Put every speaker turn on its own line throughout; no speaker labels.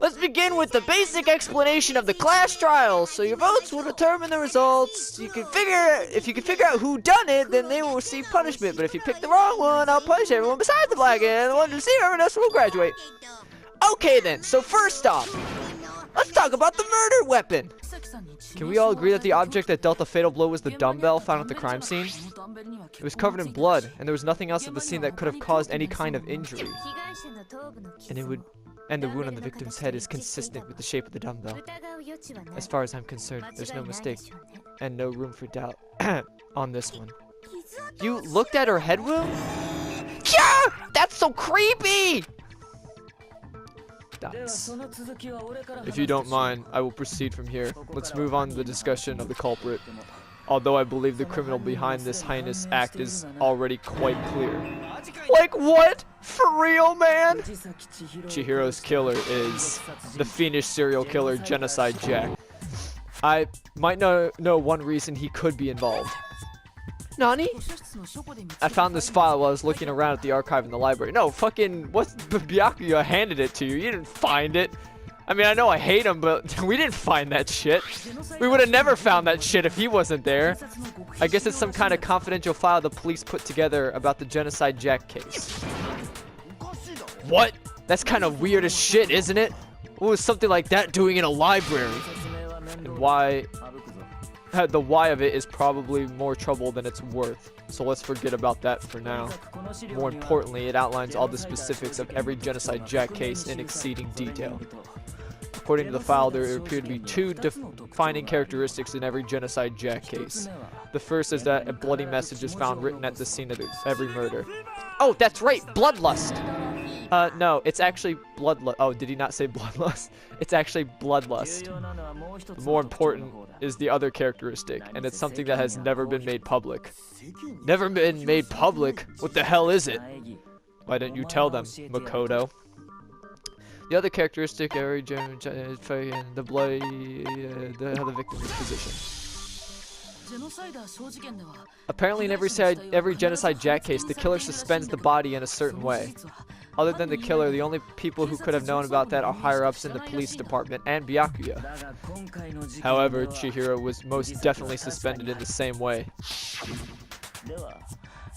Let's begin with the basic explanation of the class trial. So your votes will determine the results. If you can figure out who done it, then they will receive punishment. But if you pick the wrong one, I'll punish everyone besides the black and the one to receive everyone else will graduate. Okay then, so first off, let's talk about the murder weapon. Can we all agree that the object that dealt the fatal blow was the dumbbell found at the crime scene? It was covered in blood, and there was nothing else at the scene that could have caused any kind of injury. And the wound on the victim's head is consistent with the shape of the dumbbell. As far as I'm concerned, there's no mistake and no room for doubt on this one. You looked at her head wound? Yeah! That's so creepy! Nice. If you don't mind, I will proceed from here. Let's move on to the discussion of the culprit. Although I believe the criminal behind this heinous act is already quite clear. Like what? For real, man? Chihiro's killer is the fiendish serial killer Genocide Jack. I might know one reason he could be involved. Nani? I found this file while I was looking around at the archive in the library. No, fucking, what? Byakuya handed it to you. You didn't find it. I mean, I know I hate him, but we didn't find that shit. We would have never found that shit if he wasn't there. I guess it's some kind of confidential file the police put together about the Genocide Jack case. What? That's kind of weird as shit, isn't it? What was something like that doing in a library? And why? The why of it is probably more trouble than it's worth. So let's forget about that for now. More importantly, it outlines all the specifics of every Genocide Jack case in exceeding detail. According to the file, there appear to be two defining characteristics in every Genocide Jack case. The first is that a bloody message is found written at the scene of every murder. Oh, that's right, bloodlust! No, it's actually bloodlust. Oh, did he not say bloodlust? It's actually bloodlust. More important is the other characteristic, and it's something that has never been made public. Never been made public? What the hell is it? Why didn't you tell them, Makoto? The other characteristic, the bloody, the victim's position. Apparently in every Genocide Jack case, the killer suspends the body in a certain way. Other than the killer, the only people who could have known about that are higher-ups in the police department and Byakuya. However, Chihiro was most definitely suspended in the same way.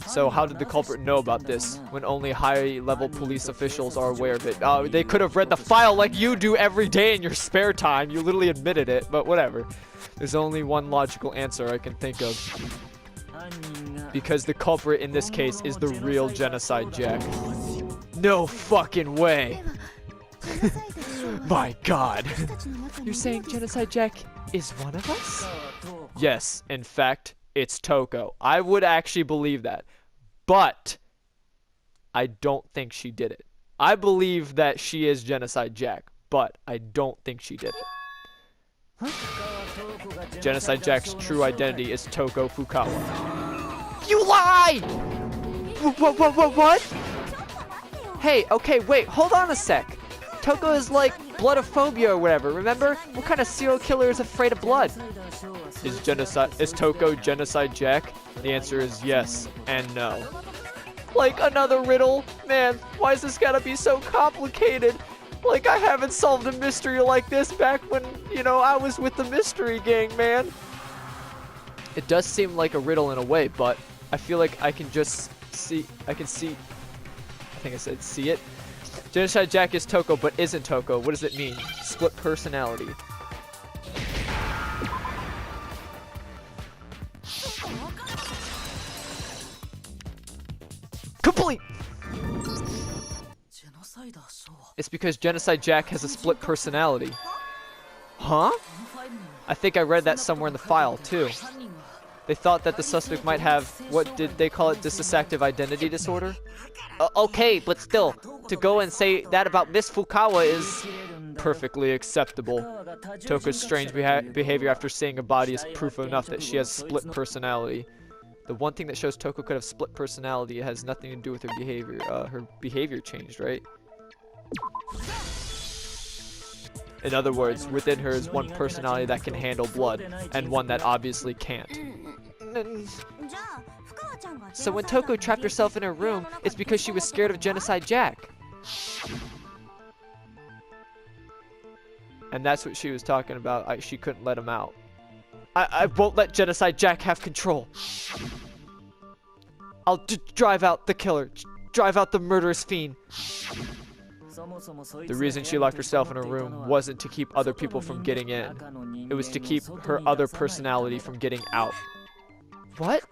So how did the culprit know about this, when only high-level police officials are aware of it? They could have read the file like you do every day in your spare time. You literally admitted it, but whatever. There's only one logical answer I can think of. Because the culprit in this case is the real Genocide Jack. No fucking way! My god. You're saying Genocide Jack is one of us? Yes, in fact, it's Toko. I would actually believe that. But I don't think she did it. I believe that she is Genocide Jack, but I don't think she did it. Huh? Genocide Jack's true identity is Toko Fukawa. You lie! What? Hey, okay, wait, hold on a sec. Toko is like bloodophobia or whatever, remember? What kind of serial killer is afraid of blood? Is Toko Genocide Jack? The answer is yes and no. Like another riddle? Man, why is this gotta be so complicated? Like I haven't solved a mystery like this back when, you know, I was with the mystery gang, man. It does seem like a riddle in a way, but I feel like I can just see, I think I said see it. Genocide Jack is Toko, but isn't Toko. What does it mean? Split personality. Complete! It's because Genocide Jack has a split personality. Huh? I think I read that somewhere in the file, too. They thought that the suspect might have, what did they call it, dissociative identity disorder? Okay, but still, to go and say that about Miss Fukawa is perfectly acceptable. Toko's strange behavior after seeing a body is proof enough that she has split personality. The one thing that shows Toko could have split personality has nothing to do with her behavior. Her behavior changed, right? In other words, within her is one personality that can handle blood, and one that obviously can't. So when Toko trapped herself in her room, it's because she was scared of Genocide Jack. And that's what she was talking about. She couldn't let him out. I won't let Genocide Jack have control. I'll drive out the killer. Drive out the murderous fiend. The reason she locked herself in her room wasn't to keep other people from getting in. It was to keep her other personality from getting out. What?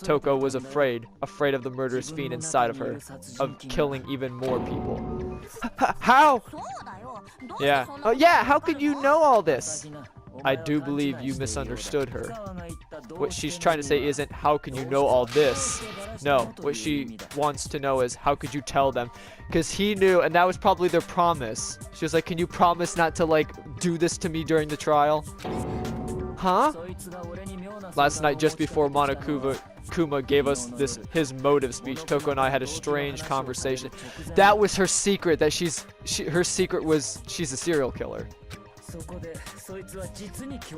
Toko was afraid of the murderous fiend inside of her, of killing even more people. How? Yeah. Oh yeah, how could you know all this? I do believe you misunderstood her. What she's trying to say isn't, how can you know all this? No, what she wants to know is, how could you tell them? Because he knew, and that was probably their promise. She was like, can you promise not to, like, do this to me during the trial? Huh? Last night, just before Kuma gave us his motive speech, Toko and I had a strange conversation. That was her secret, that her secret was she's a serial killer.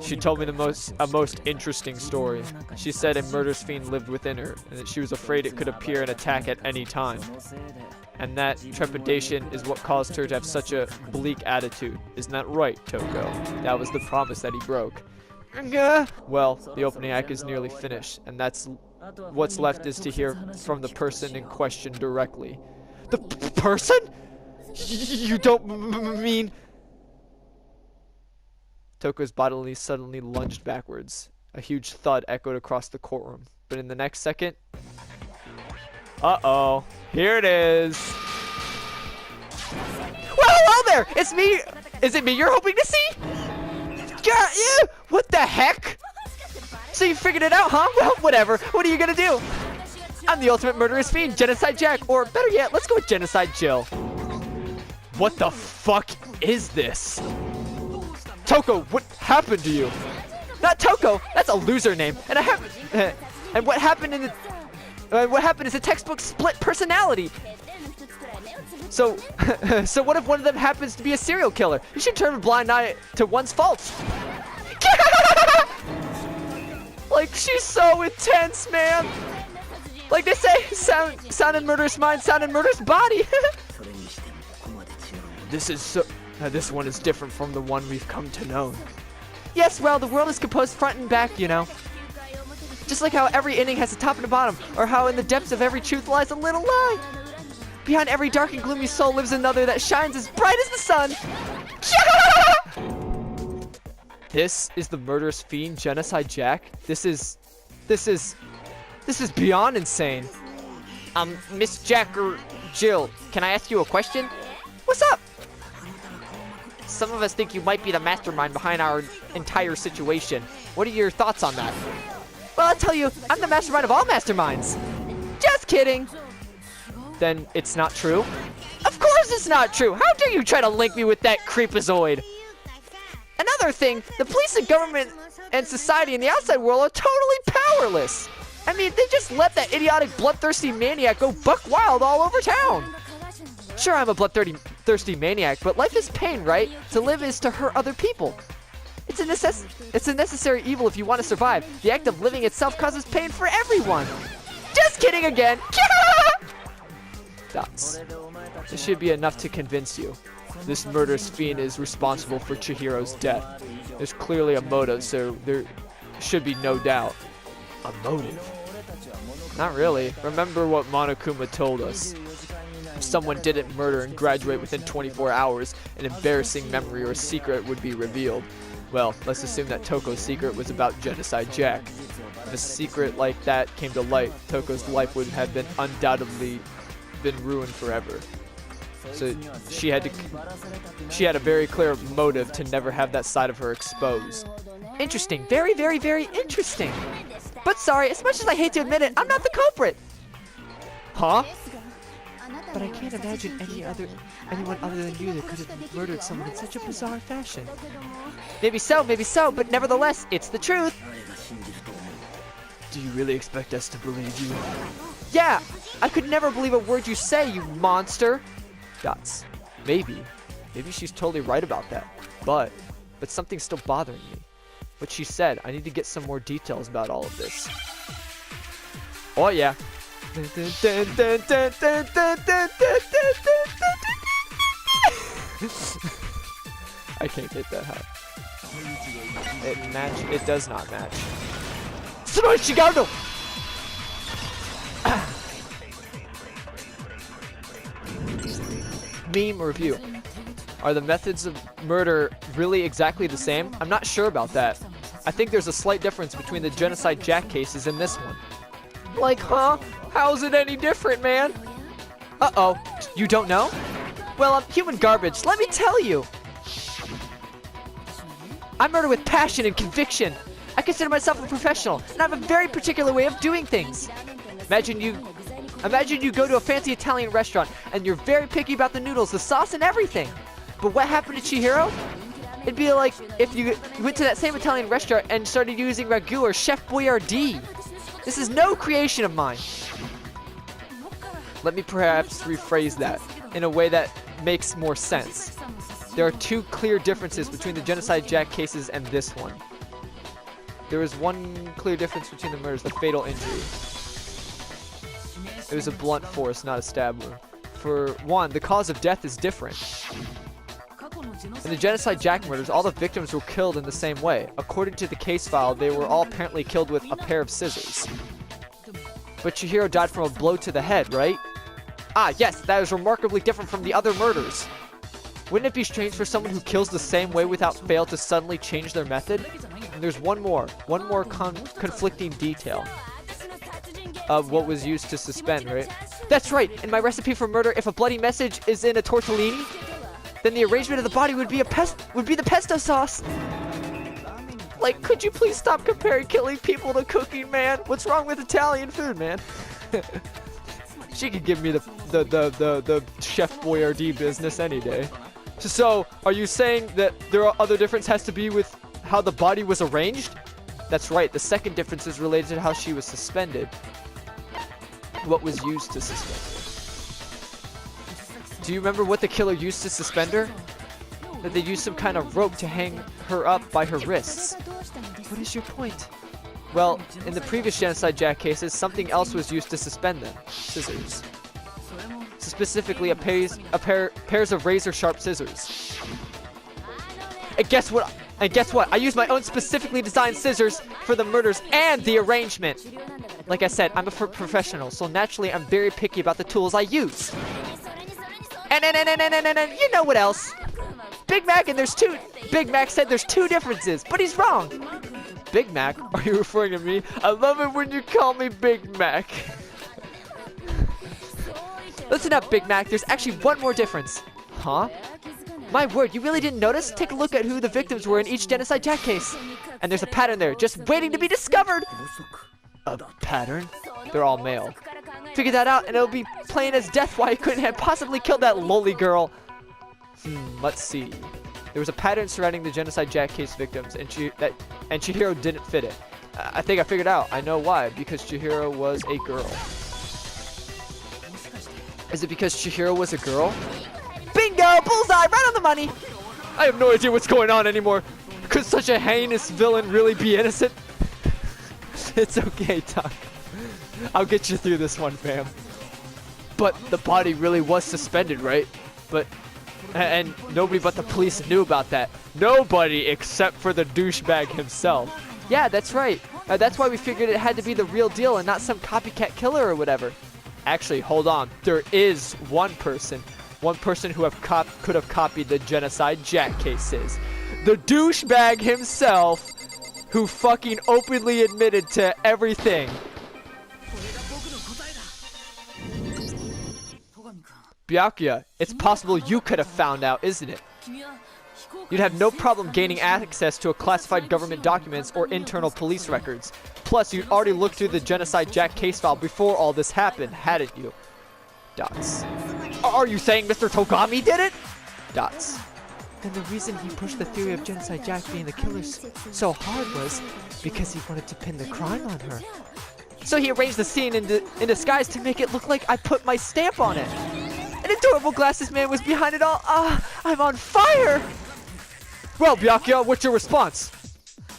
She told me a most interesting story. She said a murderous fiend lived within her, and that she was afraid it could appear and attack at any time. And that trepidation is what caused her to have such a bleak attitude. Isn't that right, Toko? That was the promise that he broke. Well, the opening act is nearly finished, and that's what's left is to hear from the person in question directly. The person? You don't mean... Toko's body suddenly lunged backwards. A huge thud echoed across the courtroom. But in the next second... Uh-oh. Here it is. Well, hello there! It's me! Is it me you're hoping to see? Yeah, what the heck? So you figured it out, huh? Well, whatever. What are you gonna do? I'm the ultimate murderous fiend, Genocide Jack. Or better yet, let's go with Genocide Jill. What the fuck is this? Toko, what happened to you? Not Toko, that's a loser name. And and what happened is a textbook split personality. So, so what if one of them happens to be a serial killer? You should turn a blind eye to one's faults. Like, she's so intense, man. Like they say, sound in murderous mind, sound in murderous body. This one is different from the one we've come to know. Yes, well, the world is composed front and back, you know. Just like how every ending has a top and a bottom, or how in the depths of every truth lies a little lie. Behind every dark and gloomy soul lives another that shines as bright as the sun. This is the murderous fiend, Genocide Jack. This is beyond insane. Miss Jack or Jill, can I ask you a question? What's up? Some of us think you might be the mastermind behind our entire situation. What are your thoughts on that? Well, I'll tell you, I'm the mastermind of all masterminds. Just kidding. Then it's not true? Of course it's not true. How dare you try to link me with that creepazoid? Another thing, the police and government and society in the outside world are totally powerless. I mean, they just let that idiotic bloodthirsty maniac go buck wild all over town. Sure, I'm a bloodthirsty maniac, but life is pain, right? To live is to hurt other people. It's a necessary evil if you want to survive. The act of living itself causes pain for everyone. Just kidding again. Dots. This should be enough to convince you. This murderous fiend is responsible for Chihiro's death. There's clearly a motive, so there should be no doubt. A motive? Not really. Remember what Monokuma told us. If someone didn't murder and graduate within 24 hours, an embarrassing memory or secret would be revealed. Well, let's assume that Toko's secret was about Genocide Jack. If a secret like that came to light, Toko's life would have been undoubtedly been ruined forever. So she had a very clear motive to never have that side of her exposed. Interesting. Very, very, very interesting. But sorry, as much as I hate to admit it, I'm not the culprit. Huh? But I can't imagine anyone other than you that could have murdered someone in such a bizarre fashion. Maybe so, but nevertheless, it's the truth. Do you really expect us to believe you? Yeah, I could never believe a word you say, you monster. Dots. Maybe she's totally right about that. But something's still bothering me. What she said, I need to get some more details about all of this. Oh yeah. I can't get that high. It does not match. Shigato! Meme review. Are the methods of murder really exactly the same? I'm not sure about that. I think there's a slight difference between the Genocide Jack cases and this one. Like, huh? How's it any different, man? Uh-oh. You don't know? Well, I'm human garbage. Let me tell you. I murder with passion and conviction. I consider myself a professional, and I have a very particular way of doing things. Imagine you go to a fancy Italian restaurant, and you're very picky about the noodles, the sauce, and everything. But what happened to Chihiro? It'd be like if you went to that same Italian restaurant and started using ragu or Chef Boyardee. This is no creation of mine. Let me perhaps rephrase that in a way that makes more sense. There are two clear differences between the Genocide Jack cases and this one. There is one clear difference between the murders, the fatal injury. It was a blunt force, not a stab wound. For one, the cause of death is different. In the Genocide Jack murders, all the victims were killed in the same way. According to the case file, they were all apparently killed with a pair of scissors. But Chihiro died from a blow to the head, right? Ah, yes, that is remarkably different from the other murders. Wouldn't it be strange for someone who kills the same way without fail to suddenly change their method? And there's one more conflicting detail of what was used to suspend, right? That's right, in my recipe for murder, if a bloody message is in a tortellini, then the arrangement of the body would be the pesto sauce. Like, could you please stop comparing killing people to cooking, man? What's wrong with Italian food, man? She could give me the Chef Boyardee business any day. So, are you saying that there are other difference has to be with how the body was arranged? That's right, the second difference is related to how she was suspended. What was used to suspend her? Do you remember what the killer used to suspend her? That they used some kind of rope to hang her up by her wrists. What is your point? Well, in the previous Genocide Jack cases, something else was used to suspend them. Scissors. Specifically, pairs of razor-sharp scissors. And guess what? I used my own specifically designed scissors for the murders and the arrangement. Like I said, I'm a professional, so naturally I'm very picky about the tools I use. And you know what else? Big Mac said there's two differences, but he's wrong. Big Mac? Are you referring to me? I love it when you call me Big Mac. Listen up, Big Mac. There's actually one more difference. Huh? My word, you really didn't notice? Take a look at who the victims were in each Genocide Jack case. And there's a pattern there, just waiting to be discovered. A pattern? They're all male. Figure that out, and it'll be plain as death why he couldn't have possibly killed that lowly girl. Let's see. There was a pattern surrounding the Genocide Jack case victims, and Chihiro didn't fit it. I think I figured out. I know why. Because Chihiro was a girl. Is it because Chihiro was a girl? Bingo! Bullseye! Right on the money! I have no idea what's going on anymore. Could such a heinous villain really be innocent? It's okay, Doc. I'll get you through this one, fam. But the body really was suspended, right? And nobody but the police knew about that. Nobody except for the douchebag himself. Yeah, that's right. That's why we figured it had to be the real deal and not some copycat killer or whatever. Actually, hold on. There is one person who could have copied the Genocide Jack cases. The douchebag himself, who fucking openly admitted to everything. Byakuya, it's possible you could have found out, isn't it? You'd have no problem gaining access to a classified government documents or internal police records. Plus, you'd already looked through the Genocide Jack case file before all this happened, hadn't you? Dots. Are you saying Mr. Togami did it? Dots. Then the reason he pushed the theory of Genocide Jack being the killer so hard was because he wanted to pin the crime on her. So he arranged the scene in disguise to make it look like I put my stamp on it. An adorable glasses man was behind it all. I'm on fire! Well, Byakuya, what's your response?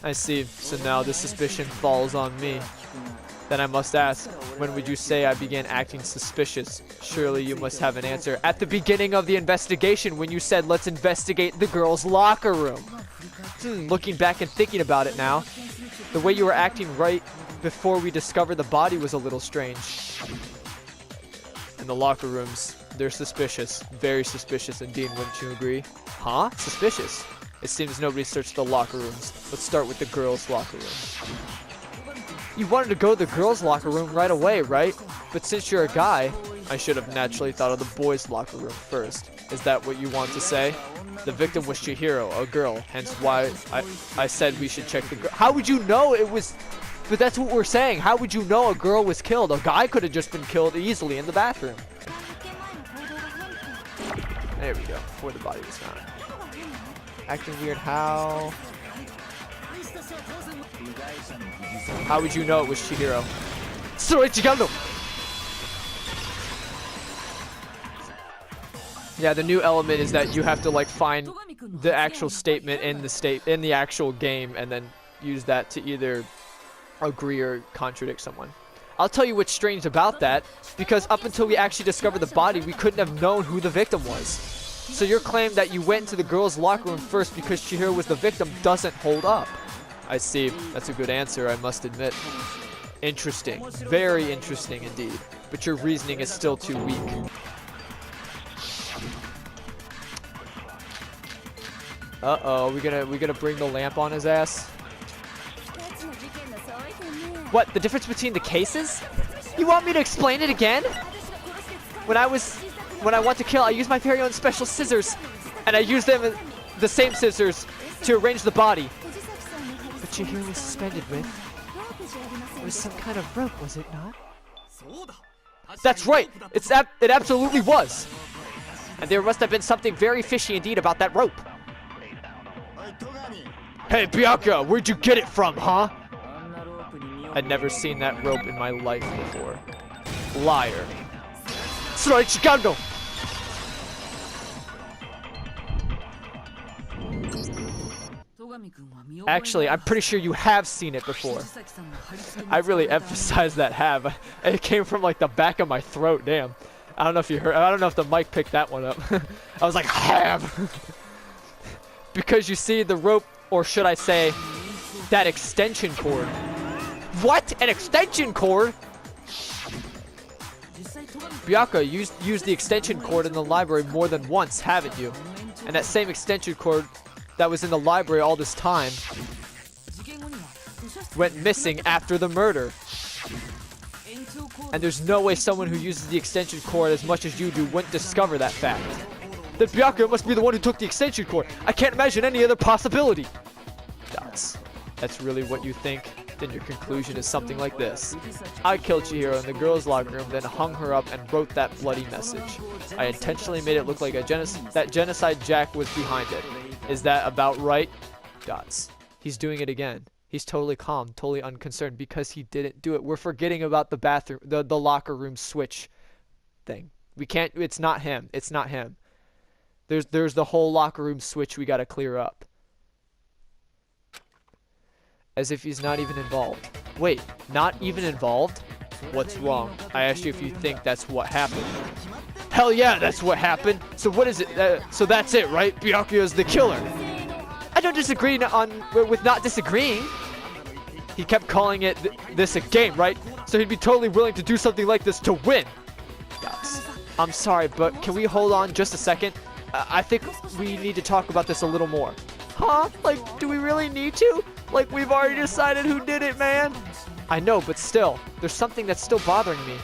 I see. So now the suspicion falls on me. Then I must ask, When would you say I began acting suspicious? Surely you must have an answer. At the beginning of the investigation, when you said, let's investigate the girls' locker room. Looking back and thinking about it now, the way you were acting right before we discovered the body was a little strange. And the locker rooms, they're suspicious. Very suspicious indeed, wouldn't you agree? Huh? Suspicious? It seems nobody searched the locker rooms. Let's start with the girls' locker room. You wanted to go to the girls' locker room right away, right? But since you're a guy, I should have naturally thought of the boys' locker room first. Is that what you want to say? The victim was Chihiro, a girl, hence why I said we should check the girl. How would you know it was... But that's what we're saying. How would you know a girl was killed? A guy could have just been killed easily in the bathroom. There we go, before the body was found. Acting weird, how? How would you know it was Chihiro? Yeah, the new element is that you have to like find the actual statement in the actual game and then use that to either agree or contradict someone. I'll tell you what's strange about that, because up until we actually discovered the body, we couldn't have known who the victim was. So your claim that you went into the girls' locker room first because Chihiro was the victim doesn't hold up. I see. That's a good answer, I must admit. Interesting. Very interesting indeed. But your reasoning is still too weak. Uh-oh, we gonna bring the lamp on his ass? What, the difference between the cases? You want me to explain it again? When I want to kill, I use my very own special scissors. And I use them, the same scissors, to arrange the body. But Chihiro was suspended with... It was some kind of rope, was it not? That's right! It absolutely was! And there must have been something very fishy indeed about that rope. Hey, Bianca, where'd you get it from, huh? I'd never seen that rope in my life before. Liar. Chicago. Actually, I'm pretty sure you have seen it before. I really emphasize that have. It came from like the back of my throat, damn. I don't know if you heard, I don't know if the mic picked that one up. I was like, have. Because you see the rope, or should I say, that extension cord. What? An extension cord? Bianca, you used the extension cord in the library more than once, haven't you? And that same extension cord that was in the library all this time went missing after the murder. And there's no way someone who uses the extension cord as much as you do wouldn't discover that fact. Then Bianca must be the one who took the extension cord. I can't imagine any other possibility. That's really what you think? Then your conclusion is something like this. I killed Chihiro in the girls' locker room, then hung her up and wrote that bloody message. I intentionally made it look like that Genocide Jack was behind it. Is that about right? He's doing it again. He's totally calm, totally unconcerned because he didn't do it. We're forgetting about the bathroom, the locker room switch thing. We can't, it's not him. It's not him. There's the whole locker room switch we gotta clear up. As if he's not even involved. Wait, not even involved? What's wrong? I asked you if you think that's what happened. Hell yeah, that's what happened. So what is it? So that's it, right? Bianca is the killer. I don't disagree with not disagreeing. He kept calling it this a game, right? So he'd be totally willing to do something like this to win. I'm sorry, but can we hold on just a second? I think we need to talk about this a little more. Huh? Like, do we really need to? Like, we've already decided who did it, man. I know, but still, there's something that's still bothering me.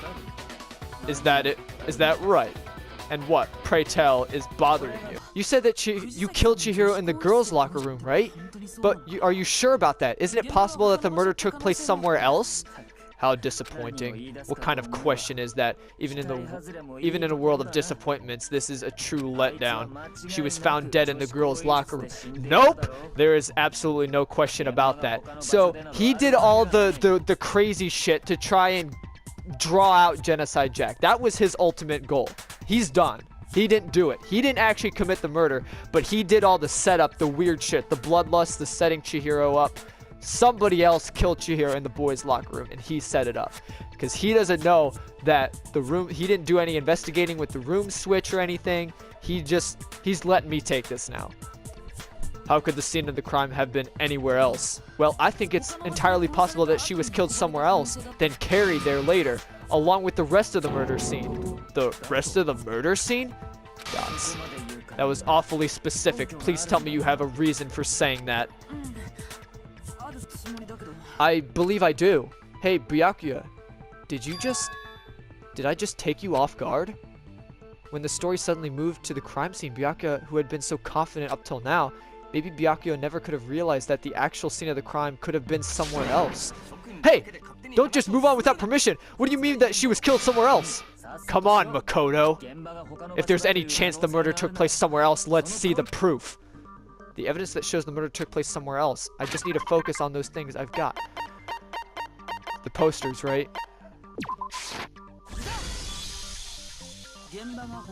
Is that it? Is that right? And what, pray tell, is bothering you? You said that you killed Chihiro in the girls' locker room, right? But are you sure about that? Isn't it possible that the murder took place somewhere else? How disappointing. What kind of question is that? Even in a world of disappointments, this is a true letdown. She was found dead in the girls' locker room. Nope! There is absolutely no question about that. So, he did all the crazy shit to try and draw out Genocide Jack. That was his ultimate goal. He's done. He didn't do it. He didn't actually commit the murder, but he did all the setup, the weird shit, the bloodlust, the setting Chihiro up, Somebody else killed Chihiro in the boys' locker room, and he set it up. Because he doesn't know that he didn't do any investigating with the room switch or anything. He's letting me take this now. How could the scene of the crime have been anywhere else? Well, I think it's entirely possible that she was killed somewhere else, then carried there later, along with the rest of the murder scene. The rest of the murder scene? Dots. That was awfully specific. Please tell me you have a reason for saying that. I believe I do. Hey, Byakuya, did I just take you off guard? When the story suddenly moved to the crime scene, Byakuya, who had been so confident up till now, maybe Byakuya never could have realized that the actual scene of the crime could have been somewhere else. Hey, don't just move on without permission. What do you mean that she was killed somewhere else? Come on, Makoto. If there's any chance the murder took place somewhere else, let's see the proof. The evidence that shows the murder took place somewhere else. I just need to focus on those things I've got. The posters, right?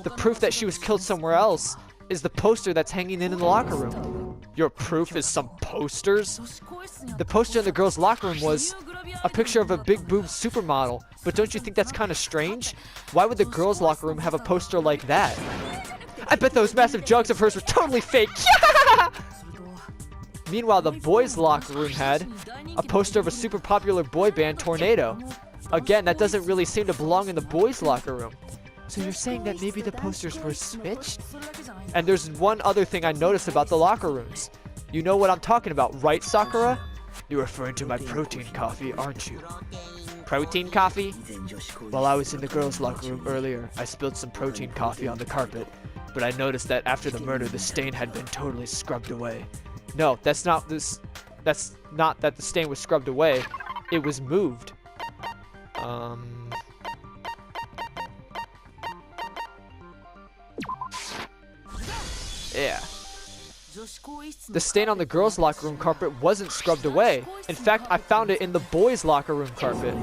The proof that she was killed somewhere else is the poster that's hanging in the locker room. Your proof is some posters? The poster in the girls' locker room was a picture of a big boob supermodel. But don't you think that's kind of strange? Why would the girls' locker room have a poster like that? I bet those massive jugs of hers were totally fake. Meanwhile, the boys' locker room had a poster of a super popular boy band, Tornado. Again, that doesn't really seem to belong in the boys' locker room. So you're saying that maybe the posters were switched? And there's one other thing I noticed about the locker rooms. You know what I'm talking about, right, Sakura? You're referring to my protein coffee, aren't you? Protein coffee? While I was in the girls' locker room earlier, I spilled some protein coffee on the carpet. But I noticed that after the murder, the stain had been totally scrubbed away. No, that's not that the stain was scrubbed away. It was moved. Yeah. The stain on the girls' locker room carpet wasn't scrubbed away. In fact, I found it in the boys' locker room carpet.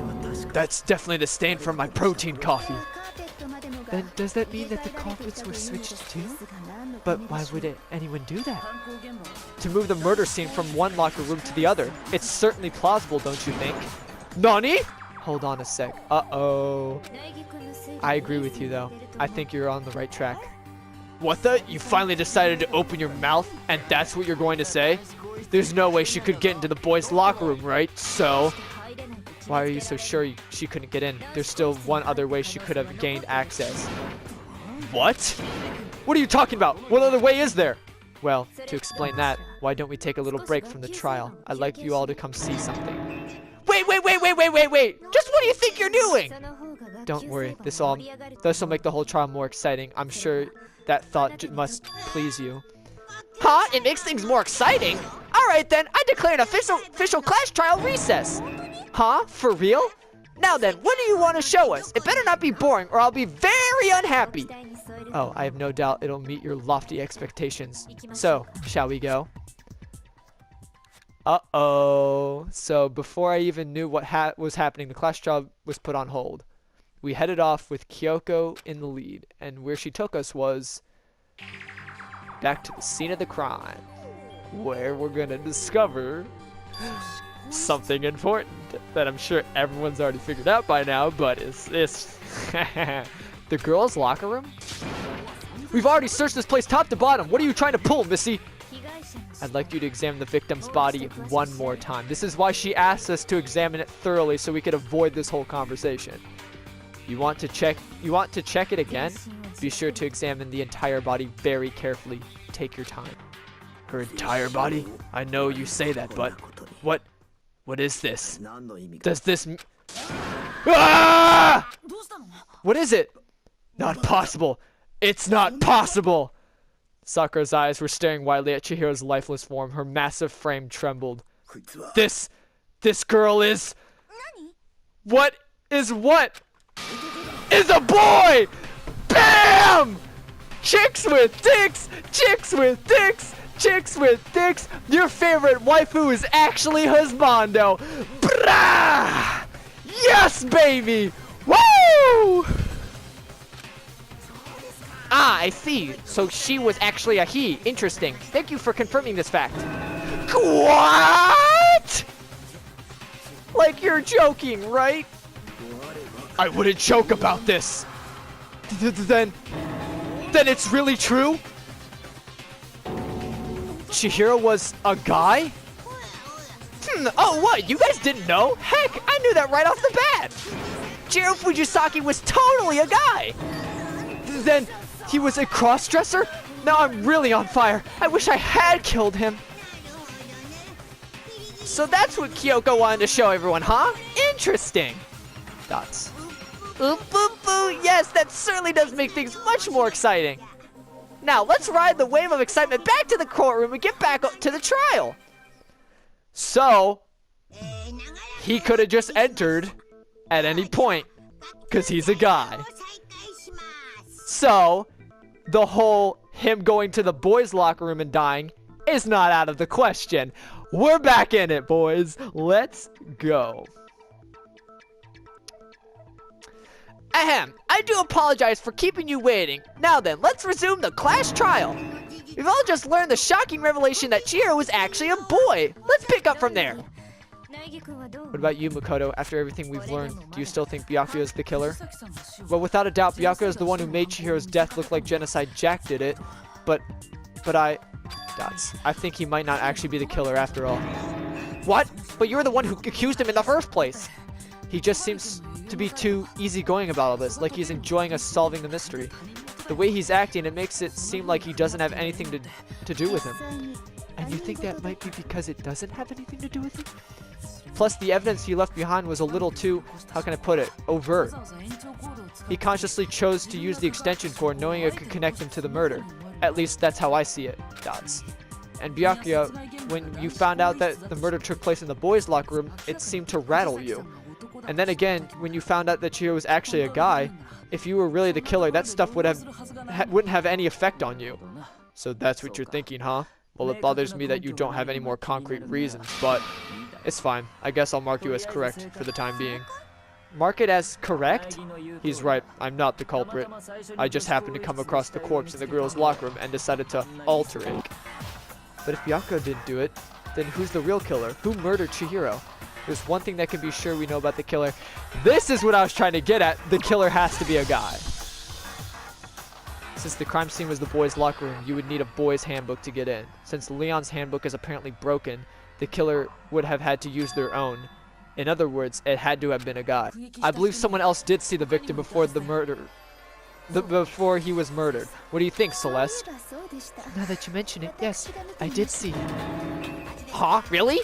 That's definitely the stain from my protein coffee. Then does that mean that the carpets were switched too? But why would anyone do that? To move the murder scene from one locker room to the other. It's certainly plausible, don't you think? Nani? Hold on a sec. Uh-oh. I agree with you, though. I think you're on the right track. What the? You finally decided to open your mouth, and that's what you're going to say? There's no way she could get into the boys' locker room, right? So, why are you so sure she couldn't get in? There's still one other way she could have gained access. What? What are you talking about? What other way is there? Well, to explain that, why don't we take a little break from the trial? I'd like you all to come see something. Wait! Just what do you think you're doing? Don't worry, this will make the whole trial more exciting. I'm sure that thought must please you. Huh? It makes things more exciting? Alright then, I declare an official class trial recess. Huh? For real? Now then, what do you want to show us? It better not be boring or I'll be very unhappy. Oh, I have no doubt it'll meet your lofty expectations. So, shall we go? Uh-oh. So, before I even knew what was happening, the class trial was put on hold. We headed off with Kyoko in the lead, and where she took us was back to the scene of the crime, where we're gonna discover something important that I'm sure everyone's already figured out by now, but it's the girls' locker room? We've already searched this place top to bottom. What are you trying to pull, Missy? I'd like you to examine the victim's body one more time. This is why she asked us to examine it thoroughly so we could avoid this whole conversation. You want to check it again? Be sure to examine the entire body very carefully. Take your time. Her entire body? I know you say that, but what is this? Does this Ah! What is it? Not possible. It's not possible. Sakura's eyes were staring wildly at Chihiro's lifeless form. Her massive frame trembled. This girl is... What is a boy! BAM! Chicks with dicks! Chicks with dicks! Chicks with dicks! Your favorite waifu is actually husbando! Brah! Yes, baby! Woo! Ah, I see. So she was actually a he. Interesting. Thank you for confirming this fact. What? Like you're joking, right? I wouldn't joke about this. Then it's really true? Chihiro was a guy? Oh, what? You guys didn't know? Heck, I knew that right off the bat. Chihiro Fujisaki was totally a guy. Then he was a cross-dresser? Now I'm really on fire. I wish I had killed him. So that's what Kyoko wanted to show everyone, huh? Interesting. Dots. Oop, boop, boo. Yes, that certainly does make things much more exciting. Now, let's ride the wave of excitement back to the courtroom and get back to the trial. So, he could have just entered at any point, because he's a guy. So, the whole him going to the boys' locker room and dying is not out of the question. We're back in it, boys. Let's go. Ahem, I do apologize for keeping you waiting. Now then, let's resume the Clash trial. We've all just learned the shocking revelation that Chihiro was actually a boy. Let's pick up from there. What about you, Makoto? After everything we've learned, do you still think Byakuya is the killer? Well, without a doubt, Byakuya is the one who made Chihiro's death look like genocide. Jack did it. But I... Dots. I think he might not actually be the killer after all. What? But you're the one who accused him in the first place. He just seems to be too easygoing about all this, like he's enjoying us solving the mystery. The way he's acting, it makes it seem like he doesn't have anything to do with him. And you think that might be because it doesn't have anything to do with him? Plus, the evidence he left behind was a little too, how can I put it, overt. He consciously chose to use the extension cord knowing it could connect him to the murder. At least that's how I see it. Dots. And Byakuya, when you found out that the murder took place in the boys' locker room, it seemed to rattle you. And then again, when you found out that Chihiro was actually a guy, if you were really the killer, that stuff wouldn't have any effect on you. So that's what you're thinking, huh? Well, it bothers me that you don't have any more concrete reasons, but it's fine. I guess I'll mark you as correct for the time being. Mark it as correct? He's right. I'm not the culprit. I just happened to come across the corpse in the girls' locker room and decided to alter it. But if Byakuya didn't do it, then who's the real killer? Who murdered Chihiro? There's one thing that can be sure we know about the killer. This is what I was trying to get at. The killer has to be a guy. Since the crime scene was the boys' locker room, you would need a boys' handbook to get in. Since Leon's handbook is apparently broken, the killer would have had to use their own. In other words, it had to have been a guy. I believe someone else did see the victim before the murder. Before he was murdered. What do you think, Celeste? Now that you mention it, yes, I did see him. Huh? Really?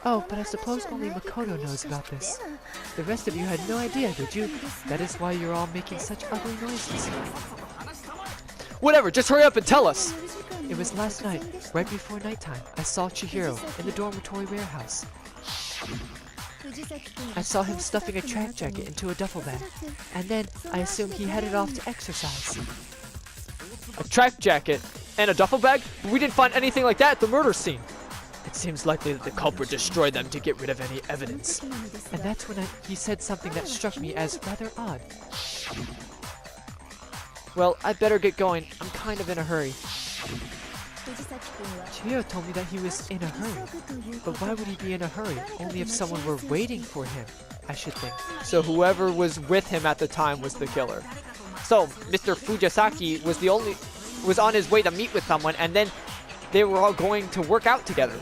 Oh, but I suppose only Makoto knows about this. The rest of you had no idea, did you? That is why you're all making such ugly noises. Whatever, just hurry up and tell us! It was last night, right before nighttime. I saw Chihiro in the dormitory warehouse. I saw him stuffing a track jacket into a duffel bag, and then I assumed he headed off to exercise. A track jacket and a duffel bag? But we didn't find anything like that at the murder scene. It seems likely that the culprit destroyed them to get rid of any evidence. And that's when he said something that struck me as rather odd. Well, I better get going. I'm kind of in a hurry. Chihiro told me that he was in a hurry. But why would he be in a hurry? Only if someone were waiting for him, I should think. So whoever was with him at the time was the killer. So Mr. Fujisaki was on his way to meet with someone, and then they were all going to work out together.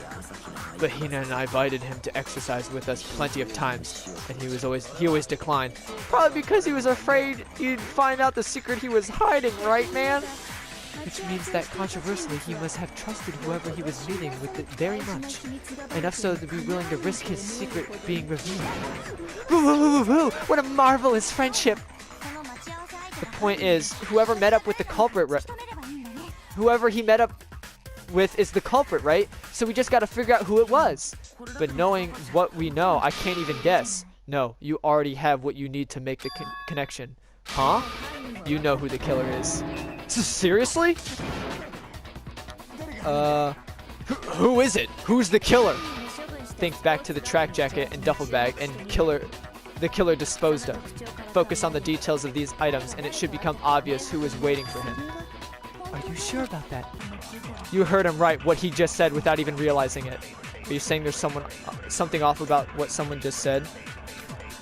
But Hina and I invited him to exercise with us plenty of times, and he always declined. Probably because he was afraid he'd find out the secret he was hiding, right, man? Which means that controversially he must have trusted whoever he was meeting with it very much. Enough so to be willing to risk his secret being revealed. What a marvelous friendship! The point is, whoever met up with the culprit, whoever he met up with is the culprit, right? So we just gotta figure out who it was. But knowing what we know, I can't even guess. No, you already have what you need to make the connection. Huh? You know who the killer is. Seriously? Who is it? Who's the killer? Think back to the track jacket and duffel bag and the killer disposed of. Focus on the details of these items and it should become obvious who is waiting for him. Are you sure about that? You heard him right, what he just said without even realizing it. Are you saying there's something off about what someone just said?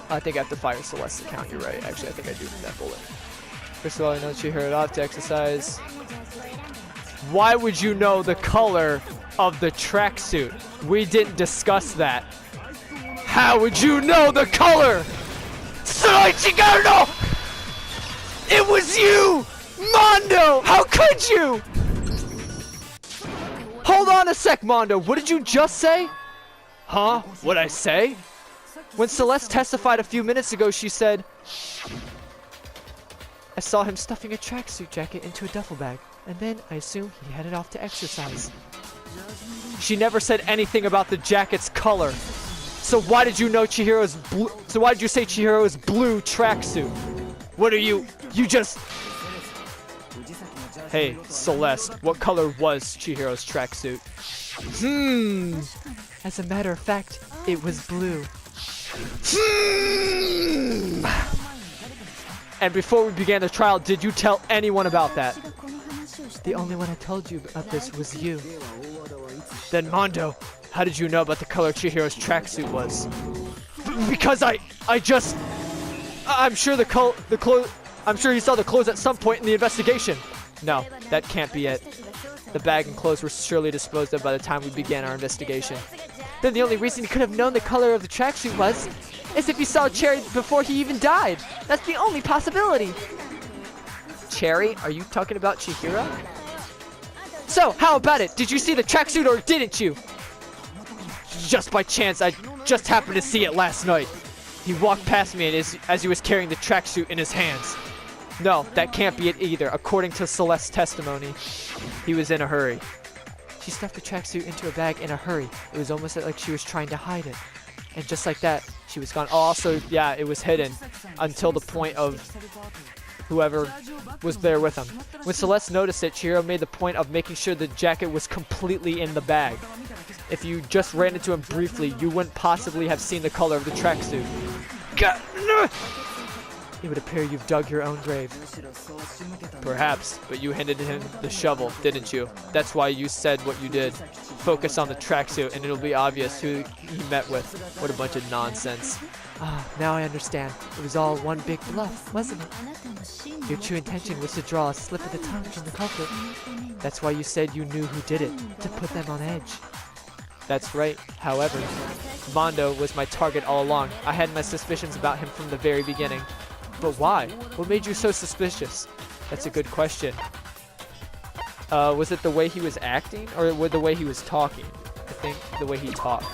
I think I have to fire Celeste's account. You're right. Actually, I think I do need that bullet. First of all, I know that you heard it off to exercise. Why would you know the color of the tracksuit? We didn't discuss that. How would you know the color? Soichigaru! It was you! Mondo! How could you? Hold on a sec, Mondo. What did you just say? Huh? What'd I say? When Celeste testified a few minutes ago, she said, I saw him stuffing a tracksuit jacket into a duffel bag, and then I assume he headed off to exercise. She never said anything about the jacket's color. So why did you know Chihiro's blue? So why did you say Chihiro's blue tracksuit? What are you just... Hey, Celeste, what color was Chihiro's tracksuit? As a matter of fact, it was blue. And before we began the trial, did you tell anyone about that? The only one I told you about this was you. Then Mondo, how did you know about the color Chihiro's tracksuit was? Because I'm sure I'm sure he saw the clothes at some point in the investigation. No, that can't be it. The bag and clothes were surely disposed of by the time we began our investigation. Then the only reason he could have known the color of the tracksuit was if he saw Cherry before he even died. That's the only possibility. Cherry? Are you talking about Chihiro? So, how about it? Did you see the tracksuit or didn't you? Just by chance, I just happened to see it last night. He walked past me as he was carrying the tracksuit in his hands. No, that can't be it either. According to Celeste's testimony, he was in a hurry. She stuffed the tracksuit into a bag in a hurry. It was almost like she was trying to hide it. And just like that, she was gone. Oh, also, yeah, it was hidden until the point of whoever was there with him. When Celeste noticed it, Chihiro made the point of making sure the jacket was completely in the bag. If you just ran into him briefly, you wouldn't possibly have seen the color of the tracksuit. It would appear you've dug your own grave. Perhaps, but you handed him the shovel, didn't you? That's why you said what you did. Focus on the tracksuit and it'll be obvious who he met with. What a bunch of nonsense. Ah, now I understand. It was all one big bluff, wasn't it? Your true intention was to draw a slip of the tongue from the culprit. That's why you said you knew who did it, to put them on edge. That's right. However, Mondo was my target all along. I had my suspicions about him from the very beginning. But why? What made you so suspicious? That's a good question. Was it the way he was acting or the way he was talking? I think the way he talked.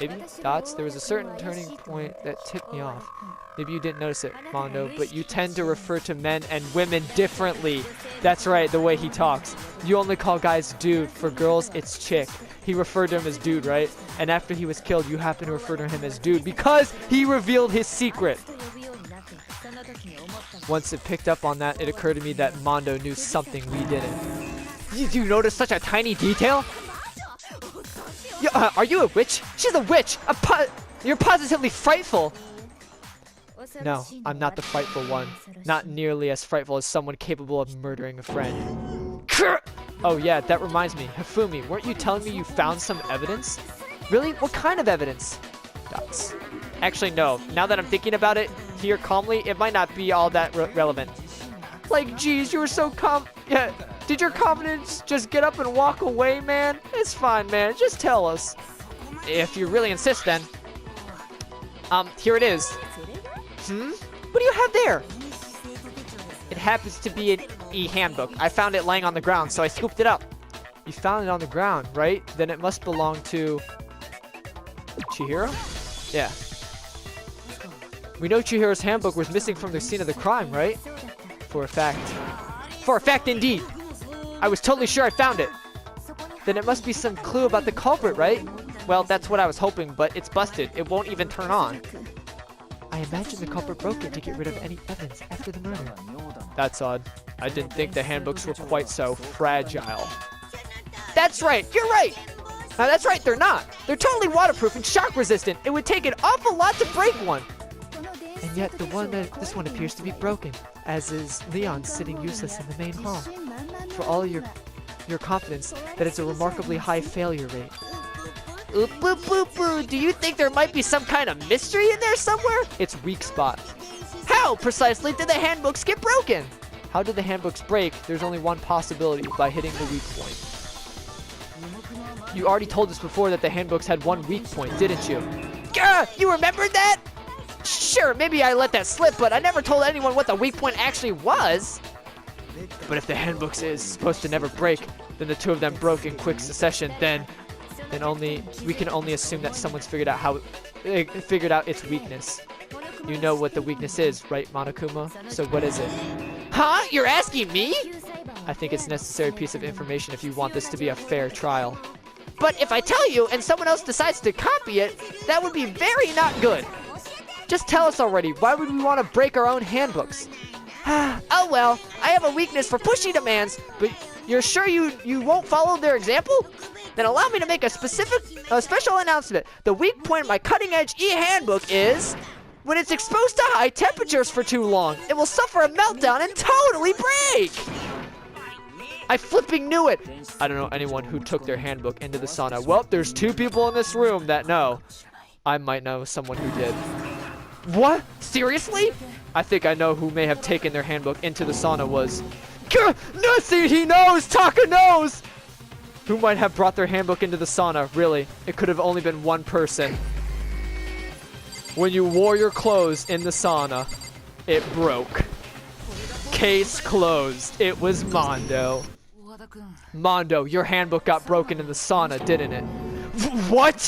Maybe? Dots? There was a certain turning point that tipped me off. Maybe you didn't notice it, Mondo, but you tend to refer to men and women differently. That's right, the way he talks. You only call guys dude. For girls, it's chick. He referred to him as dude, right? And after he was killed, you happen to refer to him as dude because he revealed his secret. Once it picked up on that, it occurred to me that Mondo knew something we didn't. Did you notice such a tiny detail? Are you a witch? She's a witch! You're positively frightful! No, I'm not the frightful one. Not nearly as frightful as someone capable of murdering a friend. Oh yeah, that reminds me. Hifumi, weren't you telling me you found some evidence? Really? What kind of evidence? Dots. Actually, no. Now that I'm thinking about it here calmly, it might not be all that relevant. Like, geez, you were so yeah. Did your confidence just get up and walk away, man? It's fine, man. Just tell us. If you really insist, then. Here it is. What do you have there? It happens to be an e-handbook. I found it laying on the ground, so I scooped it up. You found it on the ground, right? Then it must belong to... Chihiro? Yeah. We know Chihiro's handbook was missing from the scene of the crime, right? For a fact. For a fact, indeed. I was totally sure I found it. Then it must be some clue about the culprit, right? Well, that's what I was hoping, but it's busted. It won't even turn on. I imagine the culprit broke it to get rid of any evidence after the murder. That's odd. I didn't think the handbooks were quite so fragile. That's right! You're right! Now that's right, they're not. They're totally waterproof and shock resistant. It would take an awful lot to break one. And And yet this one appears to be broken, as is Leon sitting useless in the main hall. For all your confidence that it's a remarkably high failure rate. Oop, boop, boop, boop. Do you think there might be some kind of mystery in there somewhere? It's weak spot. How precisely did the handbooks get broken? How did the handbooks break? There's only one possibility, by hitting the weak point. You already told us before that the handbooks had one weak point, didn't you? Gah! You remembered that? Sure, maybe I let that slip, but I never told anyone what the weak point actually was. But if the handbooks is supposed to never break, then the two of them broke in quick succession, then we can only assume that someone's figured out its weakness. You know what the weakness is, right, Monokuma? So what is it? Huh? You're asking me? I think it's a necessary piece of information if you want this to be a fair trial. But if I tell you and someone else decides to copy it, that would be very not good. Just tell us already. Why would we want to break our own handbooks? Oh well, I have a weakness for pushy demands, but you're sure you won't follow their example? Then allow me to make a special announcement. The weak point of my cutting-edge e-handbook is when it's exposed to high temperatures for too long. It will suffer a meltdown and totally break. I flipping knew it. I don't know anyone who took their handbook into the sauna. Well, there's 2 people in this room that know. I might know someone who did. What? Seriously? I think I know who may have taken their handbook into the sauna was. Nothing, he knows! Taka knows! Who might have brought their handbook into the sauna? Really, it could have only been one person. When you wore your clothes in the sauna, it broke. Case closed. It was Mondo. Mondo, your handbook got broken in the sauna, didn't it? What?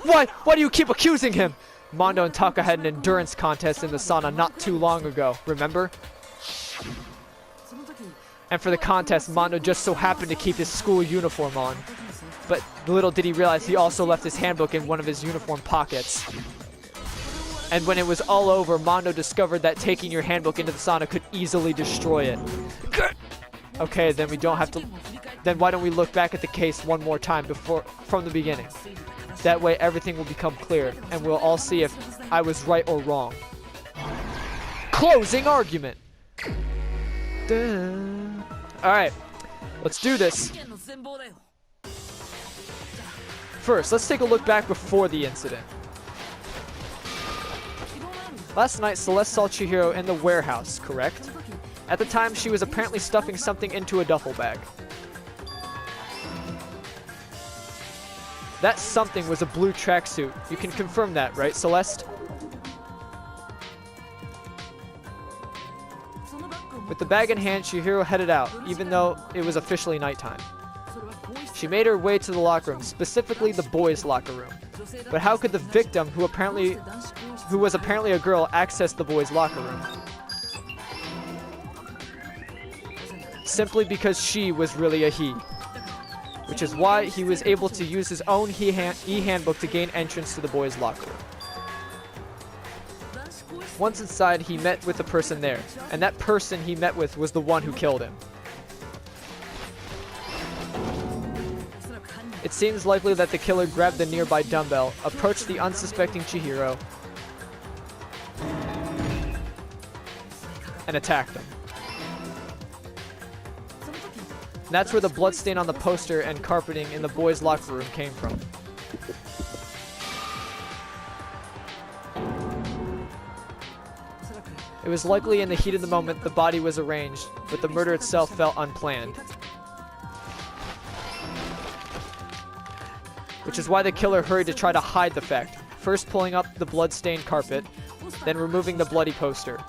What? Why do you keep accusing him? Mondo and Taka had an endurance contest in the sauna not too long ago, remember? And for the contest, Mondo just so happened to keep his school uniform on. But little did he realize he also left his handbook in one of his uniform pockets. And when it was all over, Mondo discovered that taking your handbook into the sauna could easily destroy it. Okay, then we don't have to... Then why don't we look back at the case one more time from the beginning? That way everything will become clear, and we'll all see if I was right or wrong. Closing argument! Alright, let's do this. First, let's take a look back before the incident. Last night, Celeste saw Chihiro in the warehouse, correct? At the time, she was apparently stuffing something into a duffel bag. That something was a blue tracksuit. You can confirm that, right, Celeste? With the bag in hand, Chihiro headed out, even though it was officially nighttime. She made her way to the locker room, specifically the boys' locker room. But how could the victim, who was apparently a girl, access the boys' locker room? Simply because she was really a he. Which is why he was able to use his own e-handbook to gain entrance to the boys' locker room. Once inside, he met with the person there, and that person he met with was the one who killed him. It seems likely that the killer grabbed the nearby dumbbell, approached the unsuspecting Chihiro, and attacked him. And that's where the bloodstain on the poster and carpeting in the boys' locker room came from. It was likely in the heat of the moment the body was arranged, but the murder itself felt unplanned. Which is why the killer hurried to try to hide the fact, first pulling up the blood-stained carpet, then removing the bloody poster.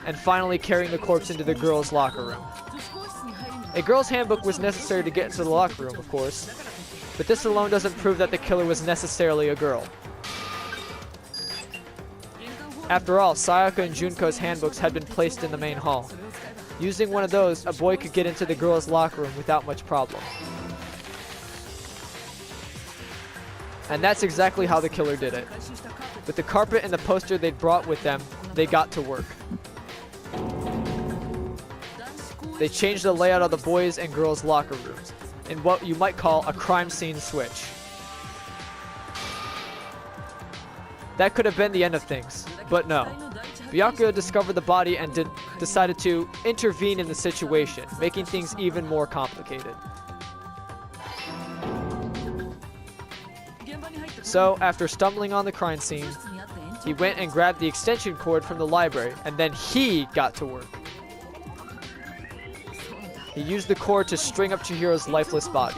And finally carrying the corpse into the girls' locker room. A girl's handbook was necessary to get into the locker room, of course, but this alone doesn't prove that the killer was necessarily a girl. After all, Sayaka and Junko's handbooks had been placed in the main hall. Using one of those, a boy could get into the girls' locker room without much problem. And that's exactly how the killer did it. With the carpet and the poster they'd brought with them, they got to work. They changed the layout of the boys' and girls' locker rooms in what you might call a crime scene switch. that could have been the end of things. But no. Byakuya discovered the body and decided to intervene in the situation, making things even more complicated. So, after stumbling on the crime scene, he went and grabbed the extension cord from the library, and then he got to work. He used the cord to string up Chihiro's lifeless body.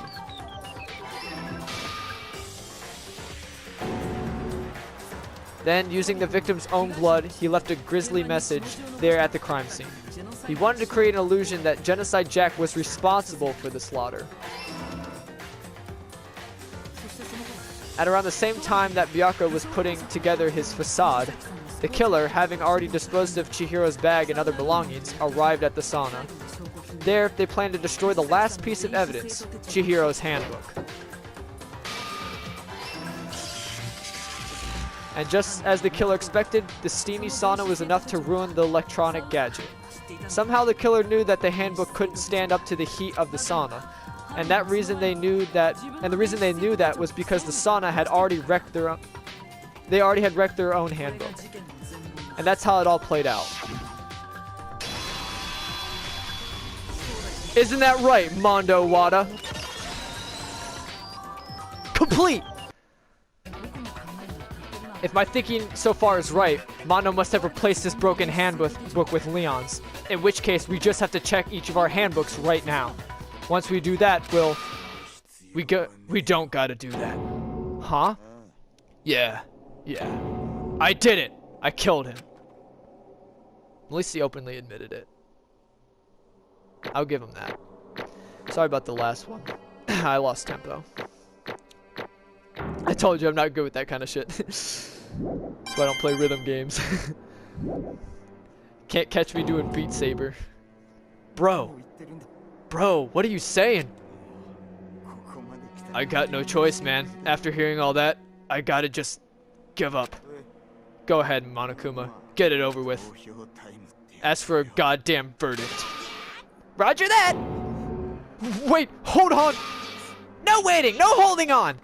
Then, using the victim's own blood, he left a grisly message there at the crime scene. He wanted to create an illusion that Genocide Jack was responsible for the slaughter. At around the same time that Byakuya was putting together his facade, the killer, having already disposed of Chihiro's bag and other belongings, arrived at the sauna. There, they planned to destroy the last piece of evidence, Chihiro's handbook. And just as the killer expected, the steamy sauna was enough to ruin the electronic gadget. Somehow the killer knew that the handbook couldn't stand up to the heat of the sauna. And the reason they knew that was because the sauna had already wrecked their own, they already had wrecked their own handbook. And that's how it all played out. Isn't that right, Mondo Wada? Complete! If my thinking so far is right, Mondo must have replaced this broken handbook with Leon's. In which case, we just have to check each of our handbooks right now. Once we do that, we don't gotta do that. Huh? Yeah. I did it! I killed him. At least he openly admitted it. I'll give him that. Sorry about the last one. I lost tempo. I told you I'm not good with that kind of shit. That's why I don't play rhythm games. Can't catch me doing Beat Saber. Bro, what are you saying? I got no choice, man. After hearing all that, I gotta just give up. Go ahead, Monokuma. Get it over with. Ask for a goddamn verdict. Roger that! Wait, hold on! No waiting, no holding on!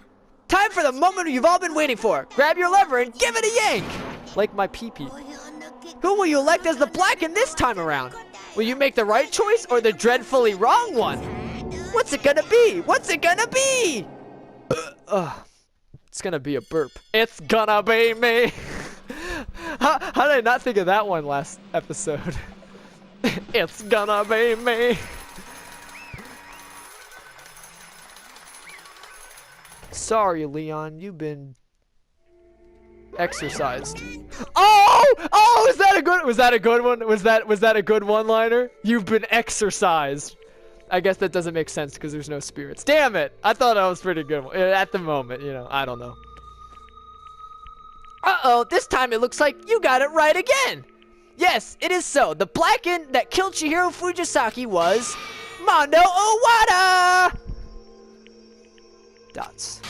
Time for the moment you've all been waiting for. Grab your lever and give it a yank! Like my pee-pee. Who will you elect as the Blacken this time around? Will you make the right choice or the dreadfully wrong one? What's it gonna be? What's it gonna be? It's gonna be a burp. It's gonna be me! How did I not think of that one last episode? It's gonna be me! Sorry, Leon, you've been exercised. Oh, was that a good one? Was that a good one-liner? You've been exercised. I guess that doesn't make sense because there's no spirits. Damn it! I thought that was pretty good at the moment. You know, I don't know. Uh-oh, this time it looks like you got it right again. Yes, it is so. The Blacken that killed Chihiro Fujisaki was Mondo Owada. Dots.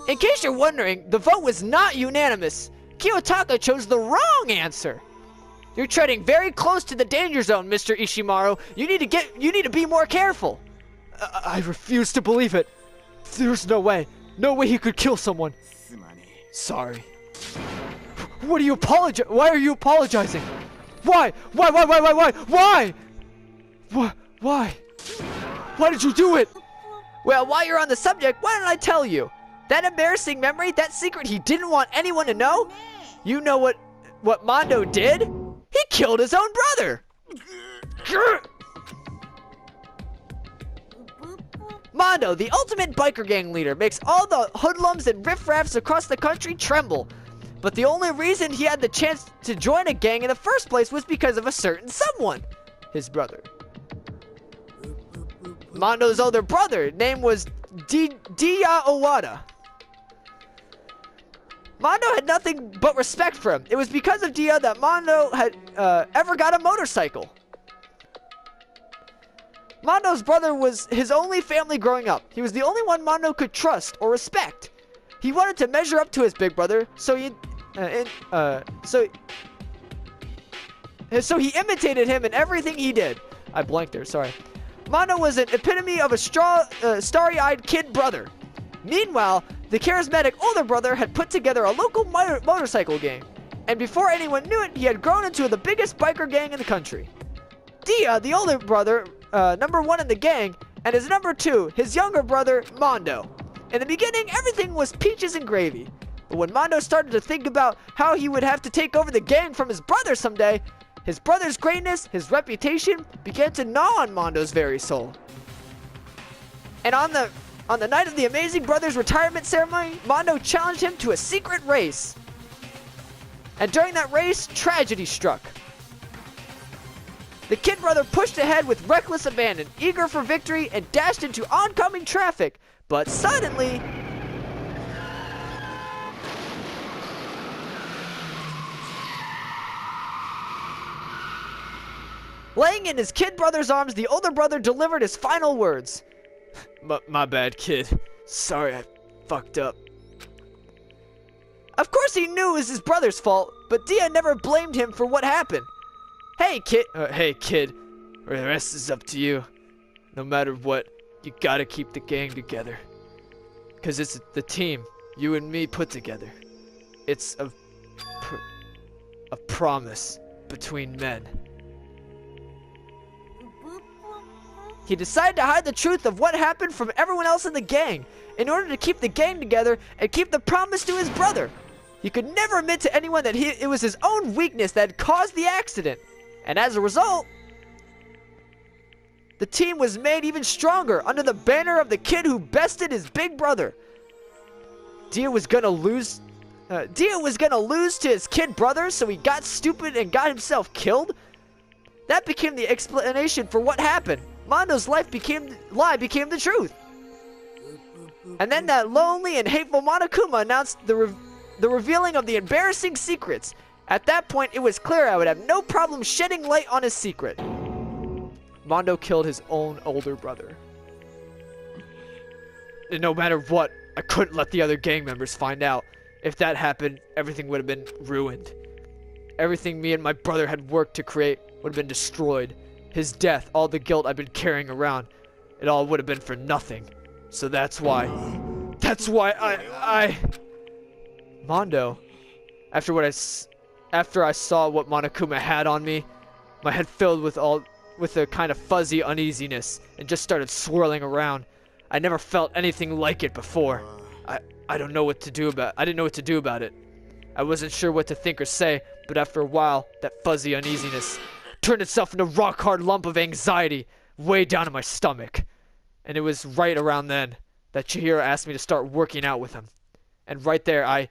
In case you're wondering, the vote was not unanimous. Kiyotaka chose the wrong answer. You're treading very close to the danger zone, Mr. Ishimaru. You need to be more careful. I refuse to believe it. There's no way. No way he could kill someone. Sorry. What are you apologize? Why are you apologizing? Why? Why? Why did you do it? Well, while you're on the subject, why don't I tell you? That embarrassing memory, that secret he didn't want anyone to know? You know what Mondo did? He killed his own brother! Mondo, the ultimate biker gang leader, makes all the hoodlums and riffraffs across the country tremble. But the only reason he had the chance to join a gang in the first place was because of a certain someone. His brother. Mondo's older brother, name was Diya Owada. Mondo had nothing but respect for him. It was because of Diya that Mondo had ever got a motorcycle. Mondo's brother was his only family growing up. He was the only one Mondo could trust or respect. He wanted to measure up to his big brother, so he imitated him in everything he did. I blanked there, sorry. Mondo was an epitome of a starry-eyed kid brother. Meanwhile, the charismatic older brother had put together a local motorcycle gang, and before anyone knew it, he had grown into the biggest biker gang in the country. Dia, the older brother, number 1 in the gang, and his number 2, his younger brother, Mondo. In the beginning, everything was peaches and gravy. But when Mondo started to think about how he would have to take over the gang from his brother someday, his brother's greatness, his reputation, began to gnaw on Mondo's very soul. And on the night of the Amazing Brothers retirement ceremony, Mondo challenged him to a secret race. And during that race, tragedy struck. The kid brother pushed ahead with reckless abandon, eager for victory, and dashed into oncoming traffic. But suddenly, laying in his kid brother's arms, the older brother delivered his final words. My bad, kid. Sorry, I fucked up. Of course he knew it was his brother's fault, but Dia never blamed him for what happened. Hey, kid. The rest is up to you. No matter what, you gotta keep the gang together. Cause it's the team you and me put together. It's a promise between men. He decided to hide the truth of what happened from everyone else in the gang in order to keep the gang together and keep the promise to his brother. He could never admit to anyone that it was his own weakness that had caused the accident. And as a result, the team was made even stronger under the banner of the kid who bested his big brother. Dia was gonna lose to his kid brother, so he got stupid and got himself killed. That became the explanation for what happened. Mondo's lie became the truth. And then that lonely and hateful Monokuma announced the revealing of the embarrassing secrets. At that point, it was clear I would have no problem shedding light on his secret. Mondo killed his own older brother. And no matter what, I couldn't let the other gang members find out. If that happened, everything would have been ruined. Everything me and my brother had worked to create would have been destroyed. His death, all the guilt I've been carrying around, it all would have been for nothing. So that's why I Mondo, after I saw what Monokuma had on me, my head filled with a kind of fuzzy uneasiness and just started swirling around. I never felt anything like it before. I didn't know what to do about it. I wasn't sure what to think or say, but after a while, that fuzzy uneasiness turned itself into a rock-hard lump of anxiety way down in my stomach. And it was right around then that Chihiro asked me to start working out with him. And right there,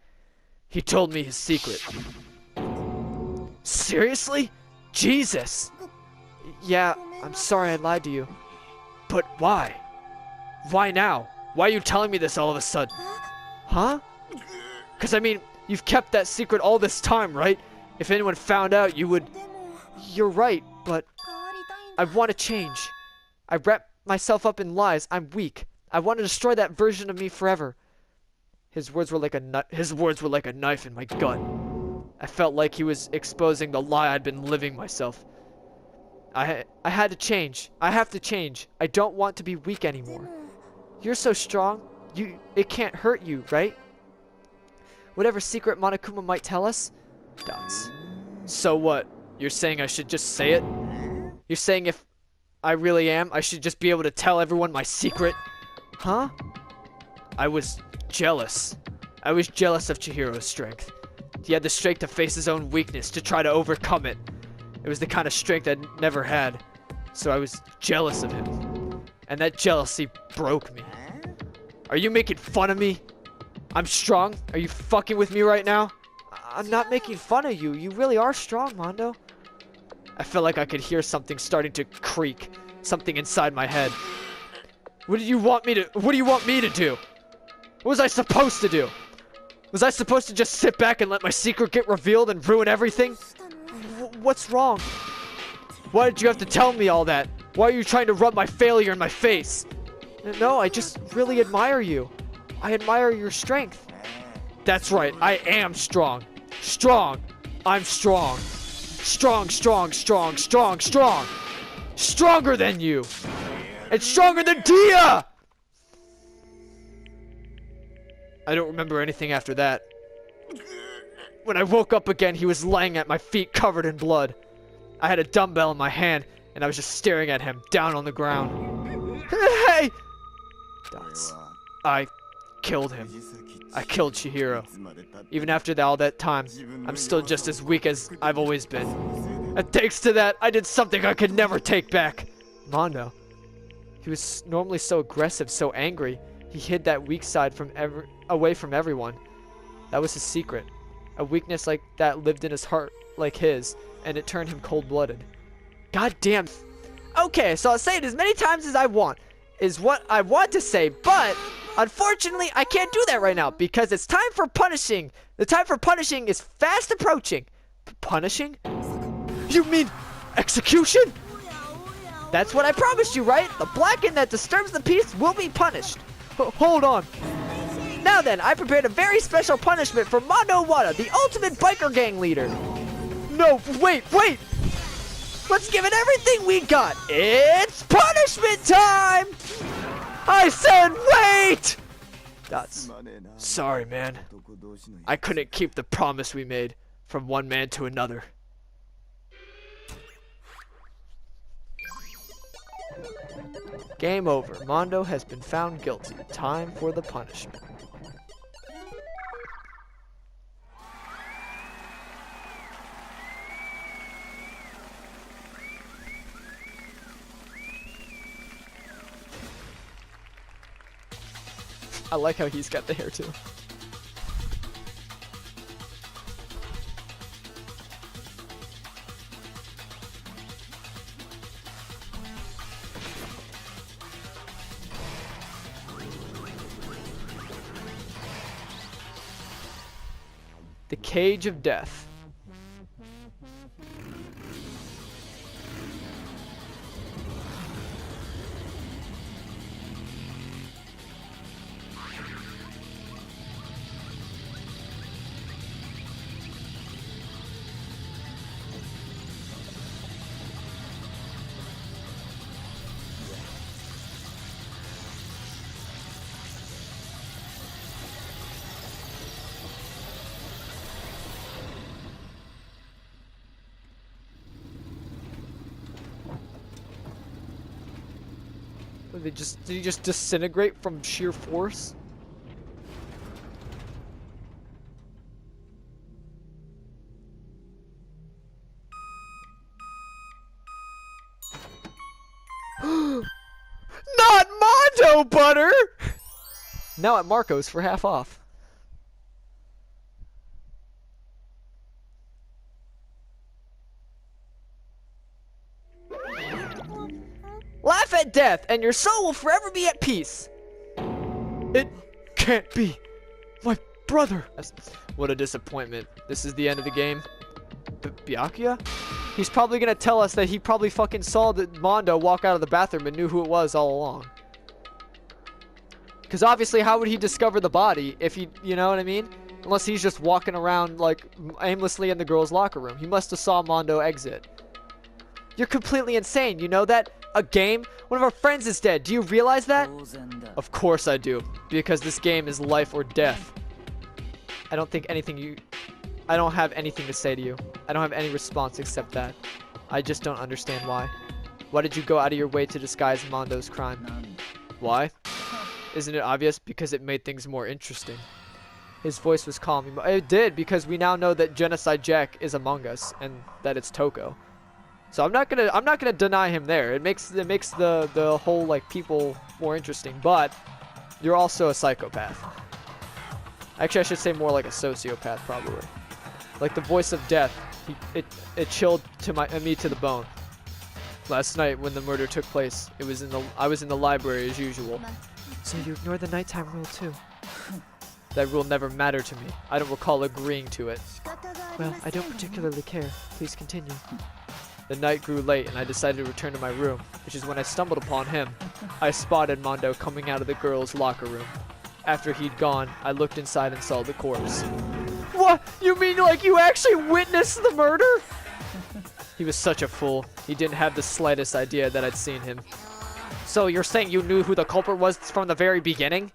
he told me his secret. Seriously? Jesus! Yeah, I'm sorry I lied to you. But why? Why now? Why are you telling me this all of a sudden? Huh? 'Cause I mean, you've kept that secret all this time, right? If anyone found out, you would... You're right, but I want to change. I wrap myself up in lies. I'm weak. I want to destroy that version of me forever. His words were like a knife in my gut. I felt like he was exposing the lie I'd been living myself. I had to change. I have to change. I don't want to be weak anymore. You're so strong. It can't hurt you, right? Whatever secret Monokuma might tell us. Dots. So what? You're saying I should just say it? You're saying if I really am, I should just be able to tell everyone my secret? Huh? I was jealous. I was jealous of Chihiro's strength. He had the strength to face his own weakness, to try to overcome it. It was the kind of strength I'd never had. So I was jealous of him. And that jealousy broke me. Are you making fun of me? I'm strong? Are you fucking with me right now? I'm not making fun of you. You really are strong, Mondo. I felt like I could hear something starting to creak. Something inside my head. What do you want me to do? What was I supposed to do? Was I supposed to just sit back and let my secret get revealed and ruin everything? What's wrong? Why did you have to tell me all that? Why are you trying to rub my failure in my face? No, I just really admire you. I admire your strength. That's right, I am strong. Strong. I'm strong. Strong. Stronger than you. And stronger than Dia! I don't remember anything after that. When I woke up again, he was laying at my feet covered in blood. I had a dumbbell in my hand, and I was just staring at him, down on the ground. Hey! Dots. I killed him. I killed Chihiro. Even after all that time, I'm still just as weak as I've always been. And thanks to that, I did something I could never take back. Mondo. He was normally so aggressive, so angry. He hid that weak side away from everyone. That was his secret. A weakness like that lived in his heart like his, and it turned him cold-blooded. God damn. Okay, so I'll say it as many times as I want, is what I want to say, but unfortunately, I can't do that right now because it's time for punishing. The time for punishing is fast approaching. Punishing? You mean execution? That's what I promised you, right? The Blacken that disturbs the peace will be punished. Hold on. Now then, I prepared a very special punishment for Mondo Wada, the ultimate biker gang leader. No, wait. Let's give it everything we got. It's punishment time! I said wait! Dots. Sorry, man. I couldn't keep the promise we made from one man to another. Game over. Mondo has been found guilty. Time for the punishment. I like how he's got the hair too. The Cage of Death. Did he just disintegrate from sheer force? Not Mondo Butter! Now at Marco's for half off. Laugh at death, and your soul will forever be at peace. It can't be. My brother. What a disappointment. This is the end of the game. Byakuya? He's probably gonna tell us that he probably fucking saw that Mondo walk out of the bathroom and knew who it was all along. Because obviously, how would he discover the body if he, you know what I mean? Unless he's just walking around, like, aimlessly in the girls' locker room. He must have saw Mondo exit. You're completely insane, you know that? A game? One of our friends is dead. Do you realize that? Of course I do. Because this game is life or death. I don't have anything to say to you. I don't have any response except that. I just don't understand why. Why did you go out of your way to disguise Mondo's crime? Why? Isn't it obvious? Because it made things more interesting. His voice was calm. It did, because we now know that Genocide Jack is among us, and that it's Toko. So I'm not gonna deny him there. It makes the whole like people more interesting. But you're also a psychopath. Actually, I should say more like a sociopath, probably. Like the voice of death, it chilled to me to the bone. Last night when the murder took place, I was in the library as usual. So you ignore the nighttime rule too. That rule never mattered to me. I don't recall agreeing to it. Well, I don't particularly care. Please continue. The night grew late and I decided to return to my room, which is when I stumbled upon him. I spotted Mondo coming out of the girls' locker room. After he'd gone, I looked inside and saw the corpse. What? You mean like you actually witnessed the murder? He was such a fool. He didn't have the slightest idea that I'd seen him. So you're saying you knew who the culprit was from the very beginning?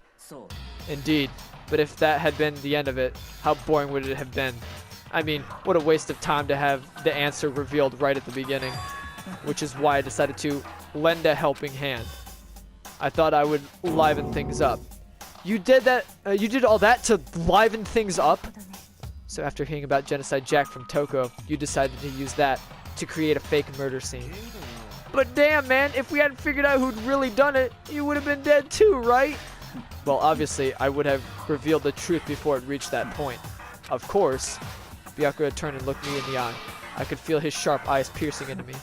Indeed. But if that had been the end of it, how boring would it have been? I mean, what a waste of time to have the answer revealed right at the beginning. Which is why I decided to lend a helping hand. I thought I would liven things up. You did that, you did all that to liven things up? So after hearing about Genocide Jack from Toko, you decided to use that to create a fake murder scene. But damn, man, if we hadn't figured out who'd really done it, you would have been dead too, right? Well, obviously, I would have revealed the truth before it reached that point. Of course. Byakuya turned and looked me in the eye. I could feel his sharp eyes piercing into me.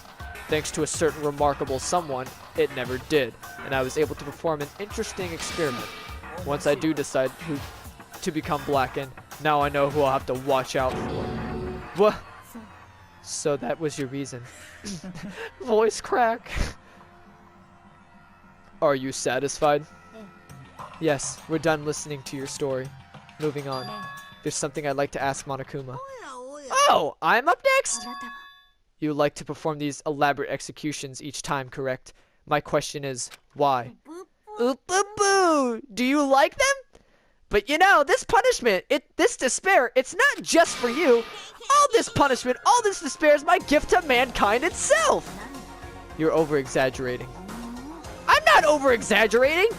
Thanks to a certain remarkable someone, it never did, and I was able to perform an interesting experiment. Once I do decide who to become blackened, now I know who I'll have to watch out for. What? So that was your reason. Voice crack. Are you satisfied? Yes, we're done listening to your story. Moving on. There's something I'd like to ask Monokuma. Oh, I'm up next? You like to perform these elaborate executions each time, correct? My question is, why? Boo! Do you like them? But you know, this punishment, this despair, it's not just for you. All this punishment, all this despair is my gift to mankind itself. You're over-exaggerating. I'm not over-exaggerating.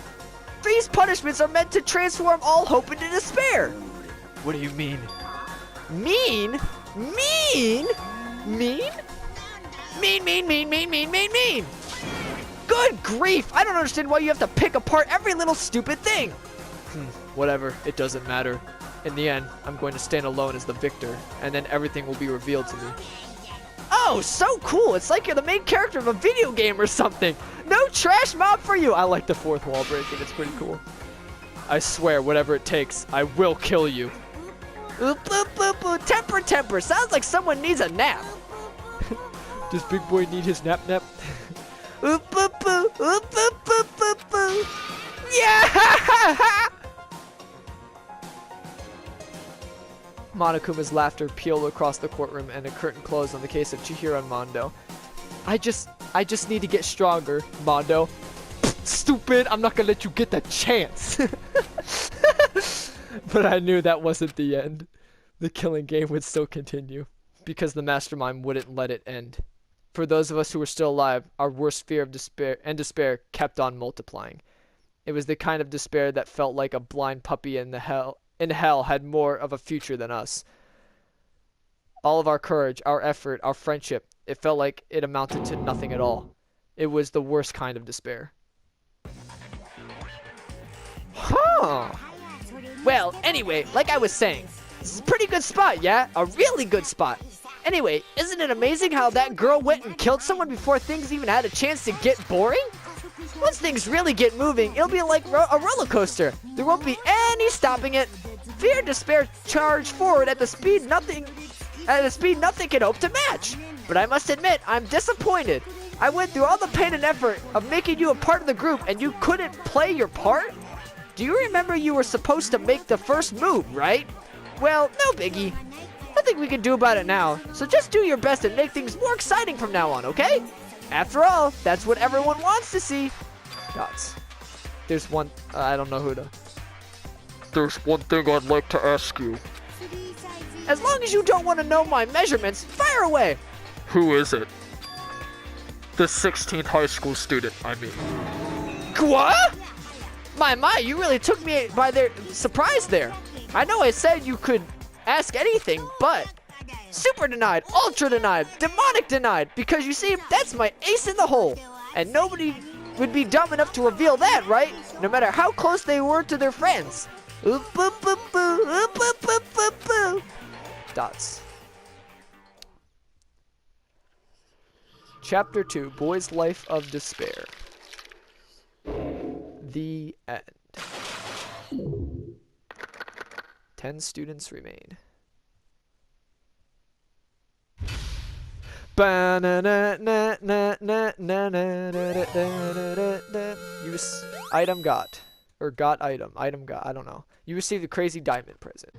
These punishments are meant to transform all hope into despair. What do you mean? Mean? Mean? Mean? Mean. Good grief! I don't understand why you have to pick apart every little stupid thing. Whatever, it doesn't matter. In the end, I'm going to stand alone as the victor, and then everything will be revealed to me. Oh, so cool! It's like you're the main character of a video game or something. No trash mob for you! I like the fourth wall breaking, it's pretty cool. I swear, whatever it takes, I will kill you. Temper. Sounds like someone needs a nap. Does Big Boy need his nap? Yeah! Monokuma's laughter peeled across the courtroom and a curtain closed on the case of Chihiro and Mondo. I just need to get stronger, Mondo. Stupid, I'm not gonna let you get that chance. But I knew that wasn't the end. The killing game would still continue, because the mastermind wouldn't let it end. For those of us who were still alive, our worst fear of despair kept on multiplying. It was the kind of despair that felt like a blind puppy in hell had more of a future than us. All of our courage, our effort, our friendship, it felt like it amounted to nothing at all. It was the worst kind of despair. Huh. Well, anyway, like I was saying, this is a pretty good spot, yeah? A really good spot. Anyway, isn't it amazing how that girl went and killed someone before things even had a chance to get boring? Once things really get moving, it'll be like a roller coaster. There won't be any stopping it. Fear and despair charge forward at a speed nothing can hope to match. But I must admit, I'm disappointed. I went through all the pain and effort of making you a part of the group and you couldn't play your part? Do you remember you were supposed to make the first move, right? Well, no biggie. Nothing we can do about it now, so just do your best and make things more exciting from now on, okay? After all, that's what everyone wants to see. Dots. There's one, I don't know who to. There's one thing I'd like to ask you. As long as you don't want to know my measurements, fire away. Who is it? The 16th high school student, I mean. What? My, you really took me by surprise there. I know I said you could ask anything, but super denied, ultra denied, demonic denied, because you see, that's my ace in the hole. And nobody would be dumb enough to reveal that, right? No matter how close they were to their friends. Dots. Chapter 2, Boy's Life of Despair. The end. 10 students remain. Item got. Or got item. Item got. I don't know. You received a crazy diamond present.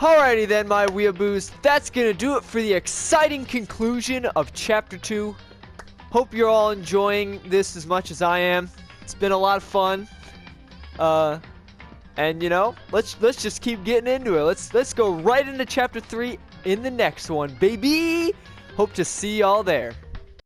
Alrighty then, my weeaboos. That's gonna do it for the exciting conclusion of Chapter 2. Hope you're all enjoying this as much as I am. It's been a lot of fun. And you know, let's just keep getting into it. Let's go right into chapter 3 in the next one, baby. Hope to see y'all there.